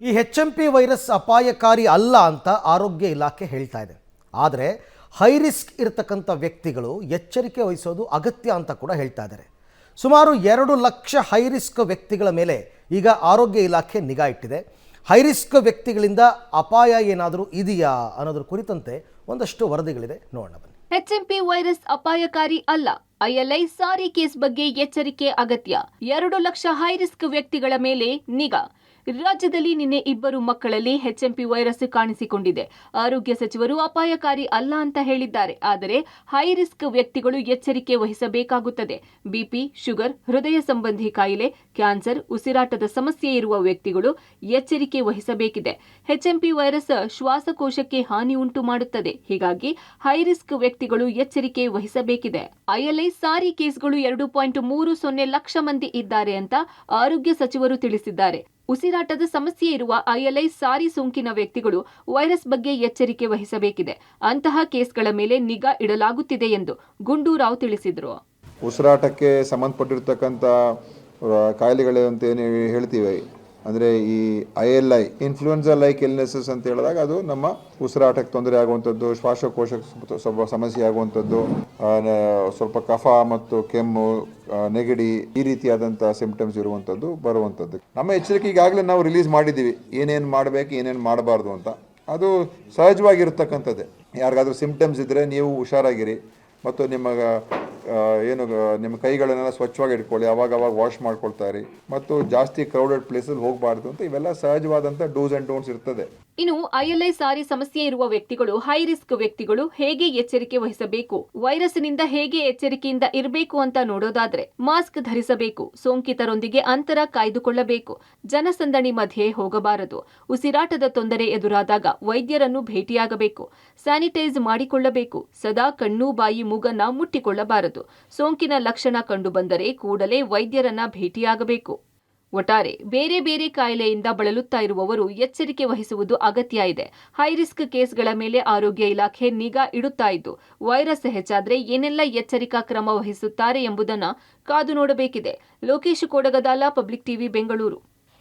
ಈ HMP virus ಅಪಾಯಕಾರಿ ಅಲ್ಲ ಅಂತ ಆರೋಗ್ಯ ಇಲಾಖೆ ಹೇಳ್ತಾ ಇದೆ. ಆದರೆ ಹೈ ರಿಸ್ಕ್ ಇರತಕ್ಕಂಥ ವ್ಯಕ್ತಿಗಳು ಎಚ್ಚರಿಕೆ ವಹಿಸೋದು ಅಗತ್ಯ ಅಂತ ಕೂಡ ಹೇಳ್ತಾ ಇದ್ದಾರೆ. ಸುಮಾರು 2 ಲಕ್ಷ ಹೈ ರಿಸ್ಕ್ ವ್ಯಕ್ತಿಗಳ ಮೇಲೆ ಈಗ ಆರೋಗ್ಯ ಇಲಾಖೆ ನಿಗಾ ಇಟ್ಟಿದೆ. ಹೈ ರಿಸ್ಕ್ ವ್ಯಕ್ತಿಗಳಿಂದ ಅಪಾಯ ಏನಾದರೂ ಇದೆಯಾ ಅನ್ನೋದ್ರ ಕುರಿತಂತೆ ಒಂದಷ್ಟು ವರದಿಗಳಿದೆ, ನೋಡೋಣ ಬನ್ನಿ. HMP ವೈರಸ್ ಅಪಾಯಕಾರಿ ಅಲ್ಲ. ILI ಸಾರಿ ಕೇಸ್ ಬಗ್ಗೆ ಎಚ್ಚರಿಕೆ ಅಗತ್ಯ. 2 ಲಕ್ಷ ಹೈ ರಿಸ್ಕ್ ವ್ಯಕ್ತಿಗಳ ಮೇಲೆ ನಿಗಾ. ರಾಜ್ಯದಲ್ಲಿ ನಿನ್ನೆ 2 ಮಕ್ಕಳಲ್ಲಿ HMP ವೈರಸ್ ಕಾಣಿಸಿಕೊಂಡಿದೆ. ಆರೋಗ್ಯ ಸಚಿವರು ಅಪಾಯಕಾರಿ ಅಲ್ಲ ಅಂತ ಹೇಳಿದ್ದಾರೆ. ಆದರೆ ಹೈ ರಿಸ್ಕ್ ವ್ಯಕ್ತಿಗಳು ಎಚ್ಚರಿಕೆ ವಹಿಸಬೇಕಾಗುತ್ತದೆ. ಬಿಪಿ, ಶುಗರ್, ಹೃದಯ ಸಂಬಂಧಿ ಕಾಯಿಲೆ, ಕ್ಯಾನ್ಸರ್, ಉಸಿರಾಟದ ಸಮಸ್ಯೆ ಇರುವ ವ್ಯಕ್ತಿಗಳು ಎಚ್ಚರಿಕೆ ವಹಿಸಬೇಕಿದೆ. HMP ವೈರಸ್ ಶ್ವಾಸಕೋಶಕ್ಕೆ ಹಾನಿ ಉಂಟು ಮಾಡುತ್ತದೆ. ಹೀಗಾಗಿ ಹೈ ರಿಸ್ಕ್ ವ್ಯಕ್ತಿಗಳು ಎಚ್ಚರಿಕೆ ವಹಿಸಬೇಕಿದೆ. ILI ಸಾರಿ ಕೇಸ್ಗಳು 2.30 ಲಕ್ಷ ಮಂದಿ ಇದ್ದಾರೆ ಅಂತ ಆರೋಗ್ಯ ಸಚಿವರು ತಿಳಿಸಿದ್ದಾರೆ. ಉಸಿರಾಟದ ಸಮಸ್ಯೆ ಇರುವ ILI ಸಾರಿ ಸೋಂಕಿನ ವ್ಯಕ್ತಿಗಳು ವೈರಸ್ ಬಗ್ಗೆ ಎಚ್ಚರಿಕೆ ವಹಿಸಬೇಕಿದೆ. ಅಂತಹ ಕೇಸ್ಗಳ ಮೇಲೆ ನಿಗಾ ಇಡಲಾಗುತ್ತಿದೆ ಎಂದು ಗುಂಡೂರಾವ್ ತಿಳಿಸಿದರು. ಉಸಿರಾಟಕ್ಕೆ ಸಂಬಂಧಪಟ್ಟಿರ್ತಕ್ಕಂಥ ಕಾಯಿಲೆಗಳು ಅಂತ ಏನು ಹೇಳ್ತೀವಿ, ಅಂದರೆ ಈ ILI ಇನ್ಫ್ಲೂಯೆನ್ಸಾ ಲೈಕ್ ಇಲ್ನೆಸಸ್ ಅಂತ ಹೇಳಿದಾಗ ಅದು ನಮ್ಮ ಉಸಿರಾಟಕ್ಕೆ ತೊಂದರೆ ಆಗುವಂಥದ್ದು, ಶ್ವಾಸಕೋಶಕ್ಕೆ ಸ್ವಲ್ಪ ಸಮಸ್ಯೆ ಆಗುವಂಥದ್ದು, ಸ್ವಲ್ಪ ಕಫ ಮತ್ತು ಕೆಮ್ಮು, ನೆಗಡಿ, ಈ ರೀತಿಯಾದಂಥ ಸಿಂಪ್ಟಮ್ಸ್ ಇರುವಂಥದ್ದು ಬರುವಂಥದ್ದು. ನಮ್ಮ ಎಚ್ಚರಿಕೆ ಈಗಾಗಲೇ ನಾವು ರಿಲೀಸ್ ಮಾಡಿದ್ದೀವಿ, ಏನೇನು ಮಾಡಬೇಕು ಏನೇನು ಮಾಡಬಾರ್ದು ಅಂತ. ಅದು ಸಹಜವಾಗಿರ್ತಕ್ಕಂಥದ್ದೇ. ಯಾರಿಗಾದ್ರೂ ಸಿಂಪ್ಟಮ್ಸ್ ಇದ್ದರೆ ನೀವು ಹುಷಾರಾಗಿರಿ ಮತ್ತು ನಿಮ್ಮ ಕೈಗಳನ್ನೆಲ್ಲ ಸ್ವಚ್ಛವಾಗಿ ಇಟ್ಕೊಳ್ಳಿ, ಅವಾಗ ವಾಶ್ ಮಾಡ್ಕೊಳ್ತಾ ಇರಿ ಮತ್ತು ಜಾಸ್ತಿ ಕ್ರೌಡೆಡ್ ಪ್ಲೇಸಲ್ಲಿ ಹೋಗಬಾರ್ದು ಅಂತ. ಇವೆಲ್ಲ ಸಹಜವಾದಂಥ ಡೂಸ್ ಆ್ಯಂಡ್ ಡೋಂಟ್ಸ್ ಇರ್ತದೆ. ಇನ್ನು ILI ಸಾರಿ ಸಮಸ್ಯೆ ಇರುವ ವ್ಯಕ್ತಿಗಳು, ಹೈ ರಿಸ್ಕ್ ವ್ಯಕ್ತಿಗಳು ಹೇಗೆ ಎಚ್ಚರಿಕೆ ವಹಿಸಬೇಕು, ವೈರಸ್ನಿಂದ ಹೇಗೆ ಎಚ್ಚರಿಕೆಯಿಂದ ಇರಬೇಕು ಅಂತ ನೋಡೋದಾದ್ರೆ ಮಾಸ್ಕ್ ಧರಿಸಬೇಕು, ಸೋಂಕಿತರೊಂದಿಗೆ ಅಂತರ ಕಾಯ್ದುಕೊಳ್ಳಬೇಕು, ಜನಸಂದಣಿ ಮಧ್ಯೆ ಹೋಗಬಾರದು, ಉಸಿರಾಟದ ತೊಂದರೆ ಎದುರಾದಾಗ ವೈದ್ಯರನ್ನು ಭೇಟಿಯಾಗಬೇಕು, ಸ್ಯಾನಿಟೈಸ್ ಮಾಡಿಕೊಳ್ಳಬೇಕು, ಸದಾ ಕಣ್ಣು ಬಾಯಿ ಮೂಗನ್ನ ಮುಟ್ಟಿಕೊಳ್ಳಬಾರದು, ಸೋಂಕಿನ ಲಕ್ಷಣ ಕಂಡುಬಂದರೆ ಕೂಡಲೇ ವೈದ್ಯರನ್ನ ಭೇಟಿಯಾಗಬೇಕು. ಒಟ್ಟಾರೆ ಬೇರೆ ಬೇರೆ ಕಾಯಿಲೆಯಿಂದ ಬಳಲುತ್ತಾ ಇರುವವರು ಎಚ್ಚರಿಕೆ ವಹಿಸುವುದು ಅಗತ್ಯ ಇದೆ. ಹೈ ರಿಸ್ಕ್ ಕೇಸ್ಗಳ ಮೇಲೆ ಆರೋಗ್ಯ ಇಲಾಖೆ ನಿಗಾ ಇಡುತ್ತಾ ಇದ್ದು, ವೈರಸ್ ಹೆಚ್ಚಾದ್ರೆ ಏನೆಲ್ಲ ಎಚ್ಚರಿಕಾ ಕ್ರಮ ವಹಿಸುತ್ತಾರೆ ಎಂಬುದನ್ನು ಕಾದು ನೋಡಬೇಕಿದೆ. Lokesh Kodagadala, public TV, Bengaluru.